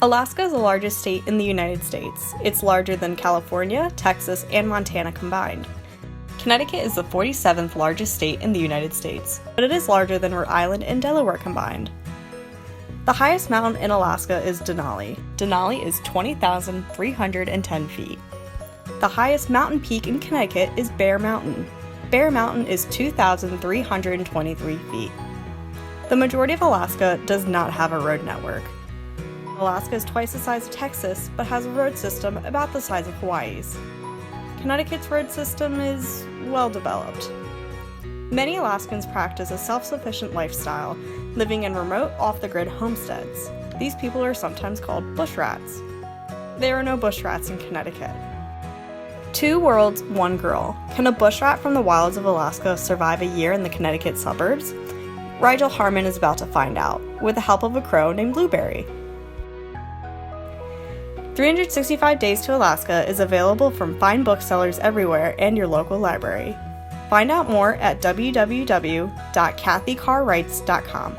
Alaska is the largest state in the United States. It's larger than California, Texas, and Montana combined. Connecticut is the 47th largest state in the United States, but it is larger than Rhode Island and Delaware combined. The highest mountain in Alaska is Denali. Denali is 20,310 feet. The highest mountain peak in Connecticut is Bear Mountain. Bear Mountain is 2,323 feet. The majority of Alaska does not have a road network. Alaska is twice the size of Texas, but has a road system about the size of Hawaii's. Connecticut's road system is well developed. Many Alaskans practice a self-sufficient lifestyle, living in remote, off-the-grid homesteads. These people are sometimes called bush rats. There are no bush rats in Connecticut. 2 worlds, 1 girl. Can a bush rat from the wilds of Alaska survive a year in the Connecticut suburbs? Rigel Harman is about to find out, with the help of a crow named Blueberry. 365 Days to Alaska is available from fine booksellers everywhere and your local library. Find out more at www.cathycarwrites.com.